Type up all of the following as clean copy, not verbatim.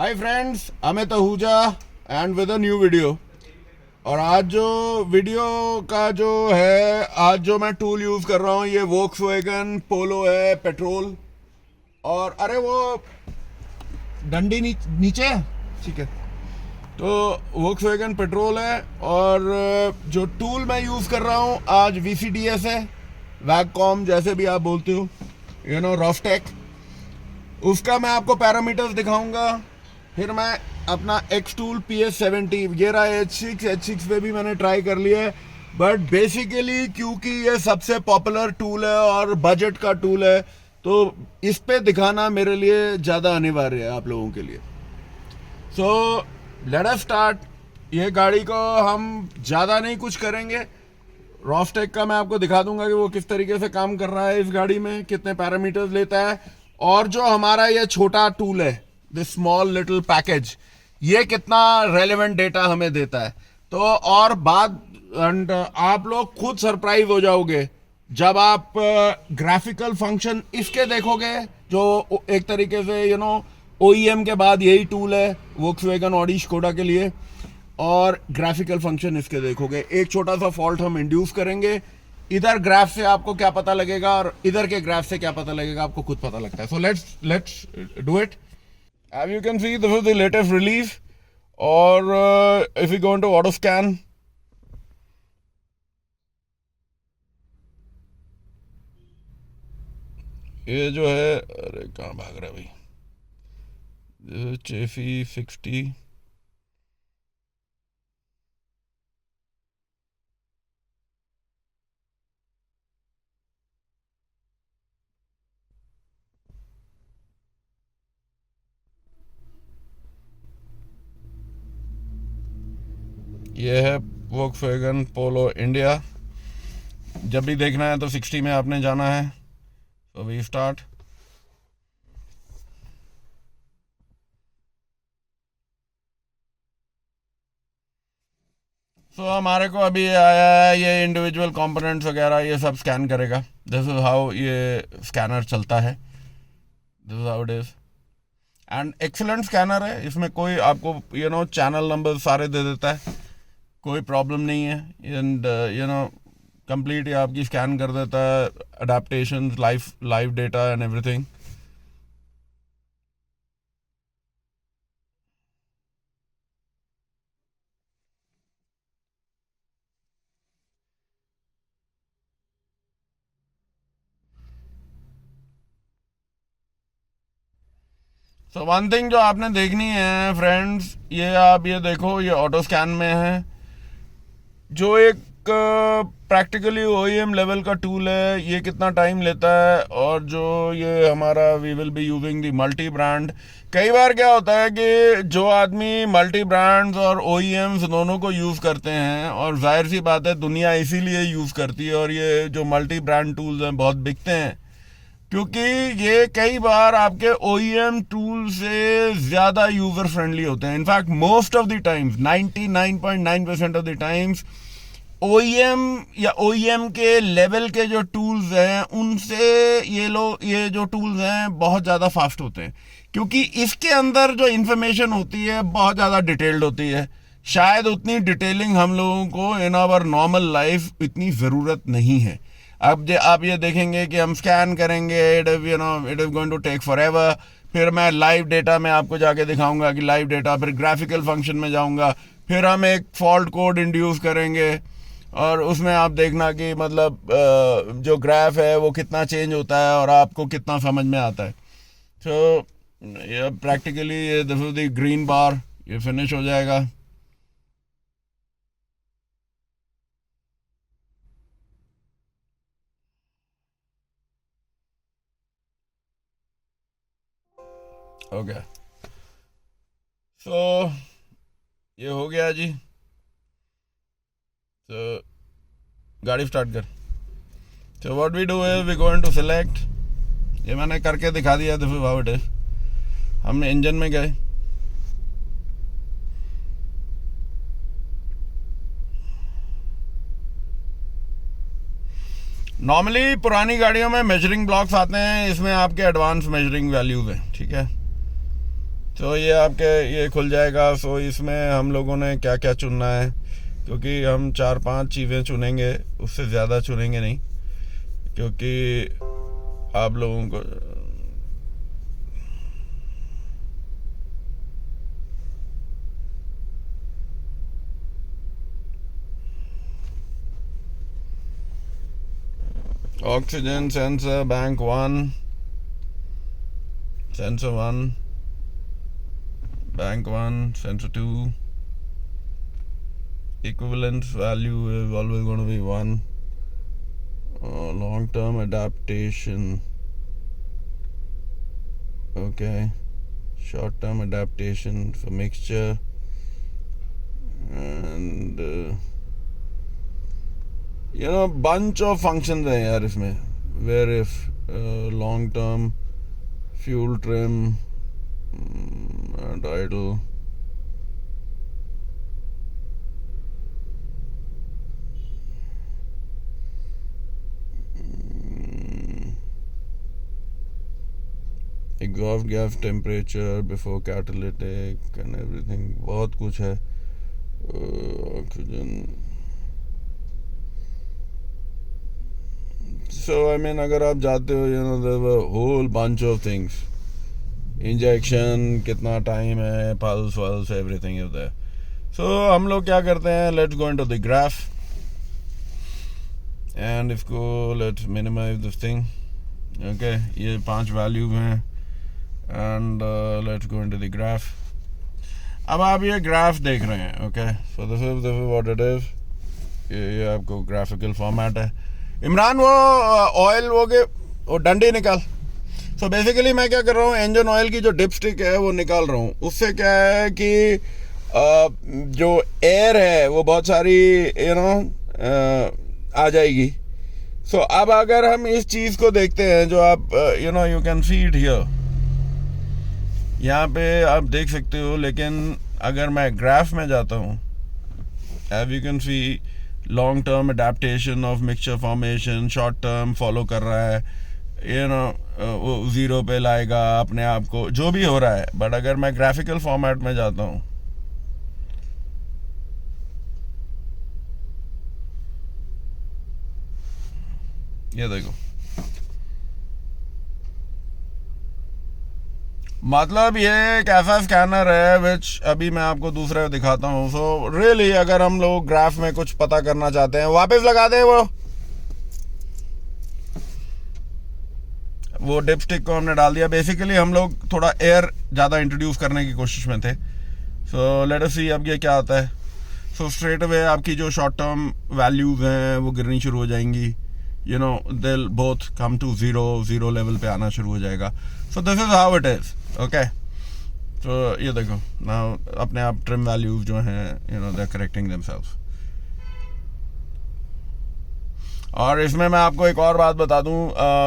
Hi friends, Amit Ahuja and with a new video. और आज जो वीडियो का जो है, आज जो मैं टूल यूज़ कर रहा हूँ ये वोक्सवैगन पोलो है, पेट्रोल। और अरे वो डंडी नीचे है, ठीक है। तो वोक्सवैगन पेट्रोल है। और जो टूल मैं यूज़ कर रहा हूँ आज VCDS है, वैगकॉम जैसे भी आप बोलते हो, रॉफ्टेक। उसका मैं आपको पैरामीटर्स दिखाऊंगा। फिर मैं अपना एक्स टूल PS70, ये रहा H6 पे भी मैंने ट्राई कर लिया है। बट बेसिकली क्योंकि ये सबसे पॉपुलर टूल है और बजट का टूल है, तो इस पे दिखाना मेरे लिए ज़्यादा अनिवार्य है आप लोगों के लिए। So let us start. ये गाड़ी को हम ज़्यादा नहीं कुछ करेंगे। रॉफ्टेक का मैं आपको दिखा दूंगा कि वो किस तरीके से काम कर रहा है, इस गाड़ी में कितने पैरामीटर्स लेता है, और जो हमारा ये छोटा टूल है, दिस स्मॉल लिटिल पैकेज, ये कितना रेलेवेंट डेटा हमें देता है। तो और बात, एंड आप लोग खुद सरप्राइज हो जाओगे जब आप ग्राफिकल फंक्शन इसके देखोगे, जो एक तरीके से OEM के बाद यही टूल है वोक्सवैगन ऑडी स्कोडा के लिए। और ग्राफिकल फंक्शन इसके देखोगे, एक छोटा सा फॉल्ट हम इंड्यूस करेंगे। इधर ग्राफ से आपको क्या पता लगेगा और इधर के ग्राफ से क्या पता लगेगा, आपको खुद पता लगता है। So let's do it. As you can see, this is the latest release. और if you go into auto scan, ये जो है, अरे कहाँ भाग रहा है भाई, चेफी 60। ये है वोक्सवैगन पोलो इंडिया। जब भी देखना है तो 60 में आपने जाना है। तो वी स्टार्ट। तो हमारे को अभी ये आया है, ये इंडिविजुअल कंपोनेंट्स वगैरह ये सब स्कैन करेगा। दिस इज हाउ ये स्कैनर चलता है। This is how it is. And excellent scanner है, इसमें कोई आपको चैनल नंबर सारे दे देता है, कोई प्रॉब्लम नहीं है। एंड कंप्लीट ये आपकी स्कैन कर देता है, adaptation, live data and everything. So one thing जो आपने देखनी है फ्रेंड्स, ये आप ये देखो, ये ऑटो स्कैन में है, जो एक प्रैक्टिकली OEM लेवल का टूल है। ये कितना टाइम लेता है, और जो ये हमारा we will be using the multi brand. कई बार क्या होता है कि जो आदमी मल्टी ब्रांड्स और OEMs दोनों को यूज़ करते हैं, और जाहिर सी बात है दुनिया इसीलिए यूज़ करती है, और ये जो मल्टी ब्रांड टूल्स हैं बहुत बिकते हैं, क्योंकि ये कई बार आपके OEM टूल से ज़्यादा यूज़र फ्रेंडली होते हैं। In fact most of the times, 99.9% of the times OEM या OEM के लेवल के जो टूल्स हैं उनसे ये जो टूल्स हैं बहुत ज़्यादा फास्ट होते हैं, क्योंकि इसके अंदर जो इन्फॉर्मेशन होती है बहुत ज़्यादा डिटेल्ड होती है। शायद उतनी डिटेलिंग हम लोगों को इन आवर नॉर्मल लाइफ इतनी ज़रूरत नहीं है। अब आप ये देखेंगे कि हम स्कैन करेंगे, it is going to take forever. फिर मैं लाइव डेटा में आपको जाके दिखाऊंगा कि लाइव डेटा, फिर ग्राफिकल फंक्शन में जाऊंगा, फिर हम एक फॉल्ट कोड इंड्यूस करेंगे, और उसमें आप देखना कि मतलब जो ग्राफ है वो कितना चेंज होता है और आपको कितना समझ में आता है। तो ये प्रैक्टिकली ये दिस इज द ग्रीन बार, ये फिनिश हो जाएगा। ओके, सो ये हो गया जी। तो गाड़ी स्टार्ट कर। तो what we do is we going to select, ये मैंने करके दिखा दिया, this is how it is. हम इंजन में गए, नॉर्मली पुरानी गाड़ियों में मेजरिंग ब्लॉक्स आते हैं, इसमें आपके एडवांस मेजरिंग वैल्यूज हैं, ठीक है। तो ये आपके ये खुल जाएगा। सो इसमें हम लोगों ने क्या क्या चुनना है, क्योंकि हम 4-5 चीज़ें चुनेंगे, उससे ज़्यादा चुनेंगे नहीं, क्योंकि आप लोगों को oxygen sensor bank 1, sensor 1, bank 1, sensor 2, equivalence value is always going to be 1. Long term adaptation, okay, short term adaptation for mixture, and bunch of functions हैं यार इसमें, where if long term fuel trim and idle. Exhaust gas temperature before catalytic and everything, बहुत कुछ है. Oxygen. So I mean, अगर आप जाते हो, there's a whole bunch of things. Injection कितना टाइम है, pulse, everything is there. So हम लोग क्या करते हैं, let's go into the graph and इसको let's minimize this thing. Okay, ये 5 वैल्यूज हैं and let's go into the graph. अब आप ये ग्राफ देख रहे हैं. Okay, so this is what it is. ये आपको ग्राफिकल फॉर्मेट है. इमरान वो ऑयल वो डंडी निकाल. सो बेसिकली मैं क्या कर रहा हूँ, इंजन ऑयल की जो डिप स्टिक है वो निकाल रहा हूँ. उससे क्या है कि जो एयर है वो बहुत सारी आ जाएगी. सो अब अगर हम इस चीज़ को देखते हैं, जो आप you can see it here, यहाँ पे आप देख सकते हो. लेकिन अगर मैं ग्राफ में जाता हूँ, as you can see, long term adaptation of mixture formation, short term follow कर रहा है. वो ज़ीरो पे लाएगा अपने आप को, जो भी हो रहा है. बट अगर मैं ग्राफिकल फॉर्मेट में जाता हूँ, ये देखो, मतलब ये एक ऐसा स्कैनर है विच अभी मैं आपको दूसरे दिखाता हूँ. सो रियली अगर हम लोग ग्राफ में कुछ पता करना चाहते हैं, वापस लगा दे वो डिपस्टिक को हमने डाल दिया. बेसिकली हम लोग थोड़ा एयर ज़्यादा इंट्रोड्यूस करने की कोशिश में थे. सो लेट अस सी अब ये क्या आता है. सो स्ट्रेट अवे आपकी जो शॉर्ट टर्म वैल्यूज हैं वो गिरनी शुरू हो जाएंगी. दिल both come to zero level पे आना शुरू हो जाएगा. So this is how it is. Okay, तो ये देखो ना, अपने आप ट्रिम वैल्यूज जो हैं दे करेक्टिंग देमसेल्व्स. और इसमें मैं आपको एक और बात बता दूं,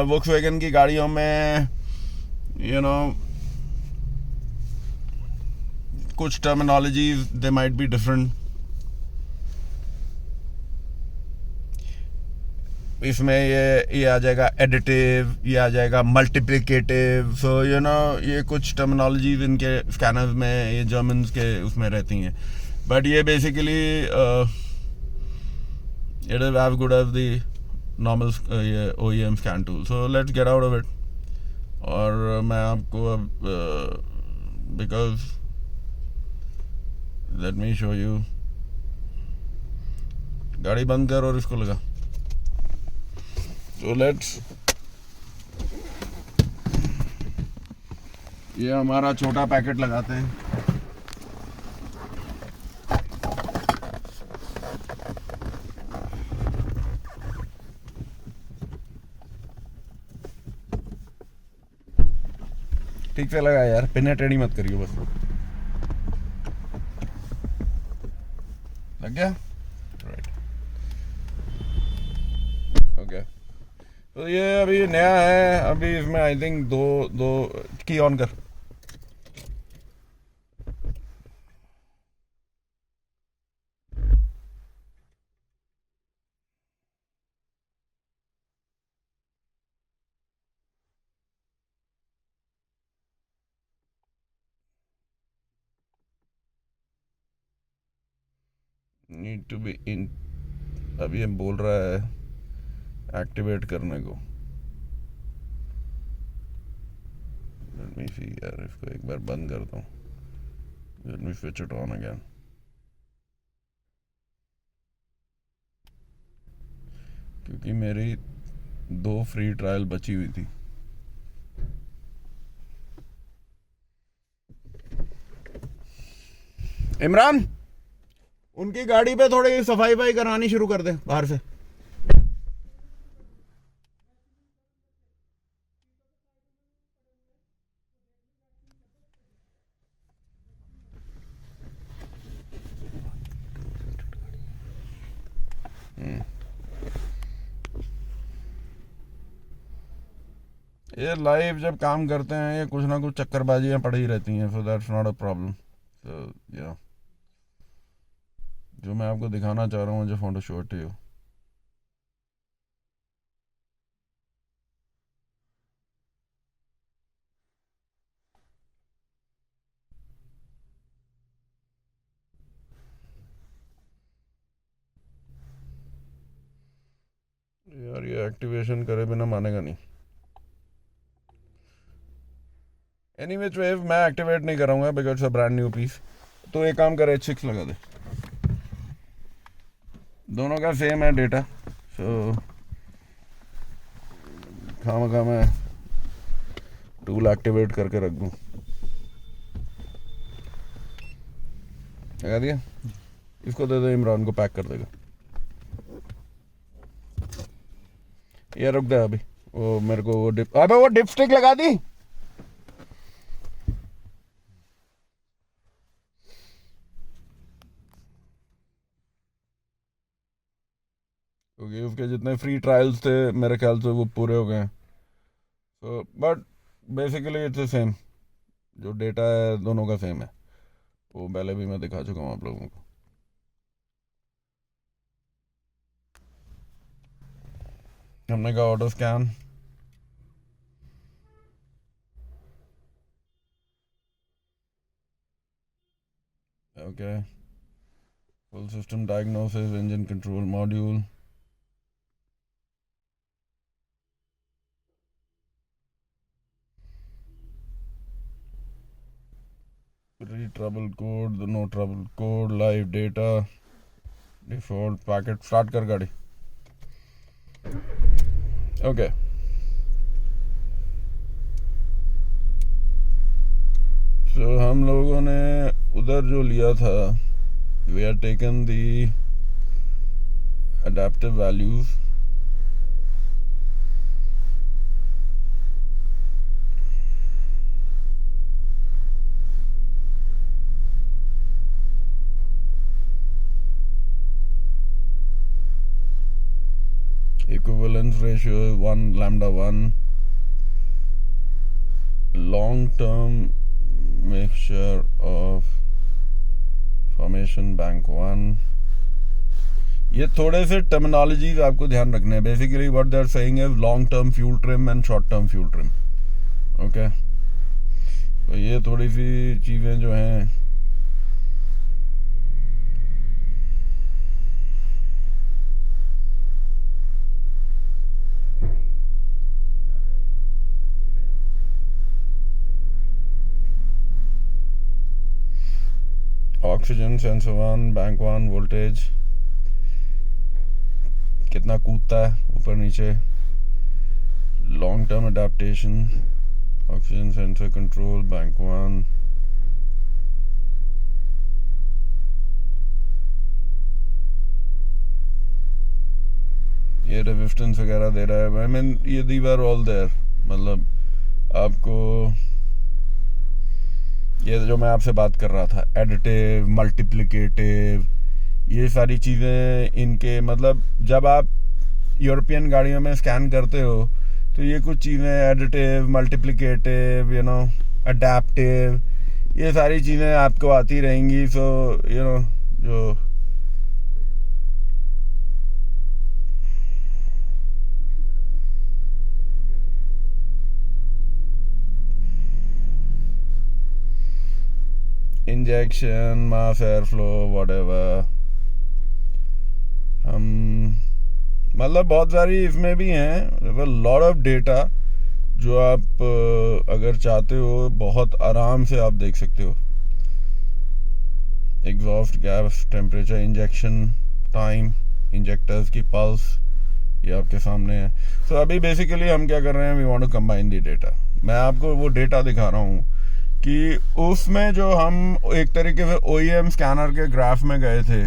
वोक्सवैगन की गाड़ियों में कुछ terminologies they might be different. इसमें ये आ जाएगा एडिटिव, ये आ जाएगा मल्टीप्लिकेटिव. सो ये कुछ टर्मिनोलॉजीज इनके स्कैनर्स में, ये जर्मन्स के उसमें रहती हैं. बट ये basically it is as good as the normal ये OEM scan tool. So let's get out of it. और मैं आपको अब because let me show you. गाड़ी बंद कर और इसको लगा. So let's, ये हमारा छोटा पैकेट लगाते हैं. ठीक से लगा यार, पिने टेढ़ी मत करियो बस. लग गया, राइट. ओके, तो ये अभी नया है. अभी इसमें आई थिंक दो की ऑन कर. नीड टू बी इन, अभी ये बोल रहा है एक्टिवेट करने को। लेट मी सी यार, इसको एक बार बंद करता हूँ। Let me switch it on again. क्योंकि मेरी 2 फ्री ट्रायल बची हुई थी। इमरान, उनकी गाड़ी पे थोड़ी सफाई वफाई करानी शुरू कर दे बाहर से। ये लाइव जब काम करते हैं ये कुछ ना कुछ चक्करबाजियां पड़ी रहती हैं, so that's not a problem. So या जो मैं आपको दिखाना चाह रहा हूँ, जो फोटो शो टू यू। यार ये एक्टिवेशन करे बिना मानेगा नहीं। एनीवे वेव मैं एक्टिवेट नहीं कराऊंगा because a brand new piece. तो एक काम कर, H6 लगा दे। दोनों का सेम है डेटा, सो खामा मैं टूल एक्टिवेट करके रख दूं। लगा दिया, इसको दे दे, इमरान को पैक कर देगा। ये रुक दे अभी, वो मेरे को वो अबे वो डिपस्टिक लगा दी। क्योंकि उसके जितने फ्री ट्रायल्स थे मेरे ख्याल से वो पूरे हो गए हैं। So but basically it's the same, जो डेटा है दोनों का सेम है। वो पहले भी मैं दिखा चुका हूँ आप लोगों को। हमने कहा auto scan, okay, full system diagnosis, engine control module, trouble code, no trouble code, live data, default packet. Start कर गाड़ी। ओके तो हम लोगों ने उधर जो लिया था, we are taken the adaptive values, equivalence ratio is 1:1, long term mixture of formation bank 1। ये थोड़े से टर्मिनोलॉजीज आपको ध्यान रखने हैं। Basically what they are saying is long term fuel trim and short term fuel trim. Okay, तो ये थोड़ी सी चीज़ें जो हैं ऑक्सीजन सेंसर 1, बैंक 1, वोल्टेज कितना कूदता है ऊपर नीचे, long term adaptation, oxygen sensor control, bank 1, ये रेजिस्टेंस वगैरह दे रहा है। आई मीन ये दीवार ऑल देयर, मतलब आपको ये जो मैं आपसे बात कर रहा था, एडिटिव, मल्टीप्लिकेटिव, ये सारी चीज़ें इनके, मतलब जब आप यूरोपियन गाड़ियों में स्कैन करते हो तो ये कुछ चीज़ें additive, multiplicative, you know, adaptive, ये सारी चीज़ें आपको आती रहेंगी। सो यू नो जो injection, mass airflow, whatever, मतलब बहुत सारी इसमें भी हैं, लॉट ऑफ डेटा जो आप अगर चाहते हो बहुत आराम से आप देख सकते हो। Exhaust gas, temperature, injection time, injectors की पल्स, ये आपके सामने है। सो अभी बेसिकली हम क्या कर रहे हैं, we want to combine the data. मैं आपको वो डेटा दिखा रहा हूँ कि उसमें जो हम एक तरीके से OEM स्कैनर के ग्राफ में गए थे,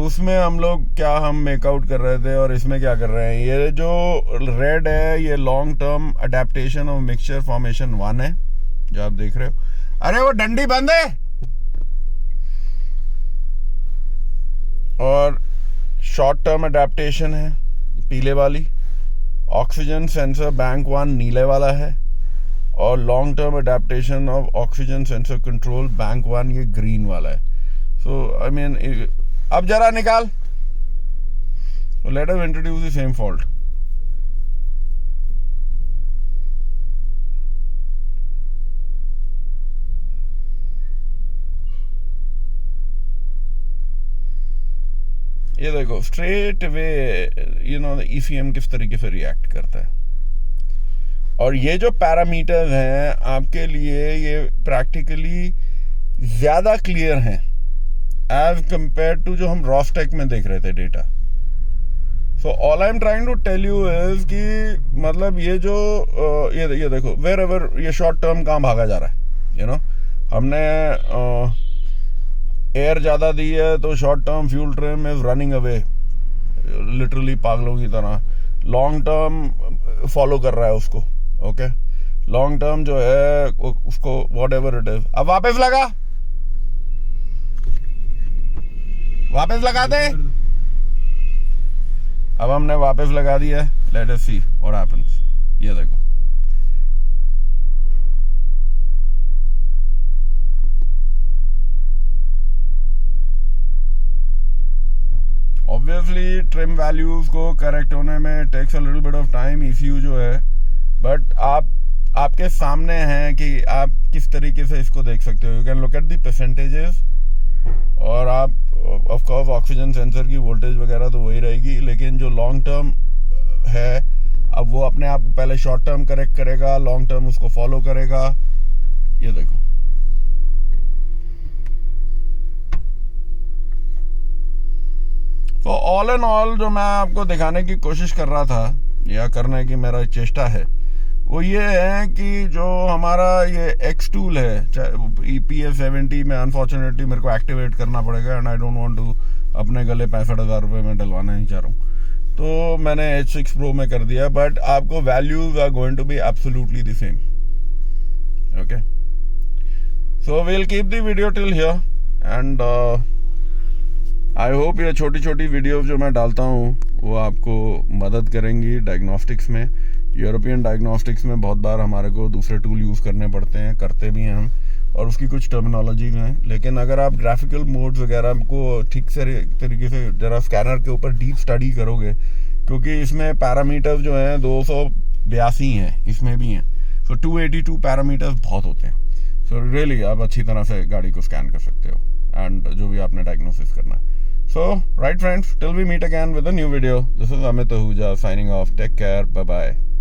उसमें हम लोग क्या हम मेकआउट कर रहे थे और इसमें क्या कर रहे हैं। ये जो रेड है ये long term adaptation of mixture formation 1 है जो आप देख रहे हो। अरे वो डंडी बंद है। और शॉर्ट टर्म अडेप्टेशन है पीले वाली, ऑक्सीजन सेंसर बैंक 1 नीले वाला है, और long term adaptation of oxygen sensor control bank 1 ये ग्रीन वाला है। सो आई मीन अब जरा निकाल, let us introduce the same fault. ये देखो straight way you know ECM किस तरीके से रिएक्ट करता है। और ये जो पैरामीटर्स हैं आपके लिए ये प्रैक्टिकली ज्यादा क्लियर हैं एज कंपेयर टू जो हम रोस्टेक में देख रहे थे data. So all I am trying to tell you is कि मतलब ये जो ये देखो वेर एवर ये शॉर्ट टर्म कहाँ भागा जा रहा है, यू नो हमने एयर ज़्यादा दी है तो short term fuel trim is running away literally पागलों की तरह। लॉन्ग टर्म फॉलो कर रहा है उसको। ओके लॉन्ग टर्म जो है उसको वॉट एवर इट इज। अब वापस लगा, वापस लगा दे। अब हमने वापस लगा दिया है, let us see what happens. ये देखो ऑब्वियसली ट्रिम वैल्यूज को करेक्ट होने में takes a little bit of time ECU जो है, बट आपके सामने है कि आप किस तरीके से इसको देख सकते हो। You can look at the percentages और आप ऑफ कोर्स ऑक्सीजन सेंसर की वोल्टेज वगैरह तो वही रहेगी, लेकिन जो लॉन्ग टर्म है अब वो अपने आप पहले शॉर्ट टर्म करेक्ट करेगा, लॉन्ग टर्म उसको फॉलो करेगा। ये देखो तो ऑल एंड ऑल जो मैं आपको दिखाने की कोशिश कर रहा था या करने की मेरा चेष्टा है वो ये है कि जो हमारा ये X टूल है EPF70 में अनफॉर्चुनेटली मेरे को एक्टिवेट करना पड़ेगा and I don't want to अपने गले 65,000 रुपये में डलवाना नहीं चाह रहा हूँ, तो मैंने H6 Pro में कर दिया। बट आपको values are going to be absolutely the same. Okay so we'll keep the video till here and I hope ये छोटी छोटी वीडियो जो मैं डालता हूँ वो आपको मदद करेंगी डायग्नोस्टिक्स में। यूरोपियन डायग्नोस्टिक्स में बहुत बार हमारे को दूसरे टूल यूज़ करने पड़ते हैं, करते भी हैं हम, और उसकी कुछ टर्मिनोलॉजी हैं। लेकिन अगर आप ग्राफिकल मोड्स वगैरह को ठीक से तरीके से जरा स्कैनर के ऊपर डीप स्टडी करोगे, क्योंकि इसमें पैरामीटर्स जो हैं 282 हैं, इसमें भी हैं। सो 282 पैरामीटर्स बहुत होते हैं। सो रियली आप अच्छी तरह से गाड़ी को स्कैन कर सकते हो एंड जो भी आपने डायग्नोसिस करना है। So, right friends, till we meet again with a new video, this is Amit Ahuja signing off. Take care. Bye-bye.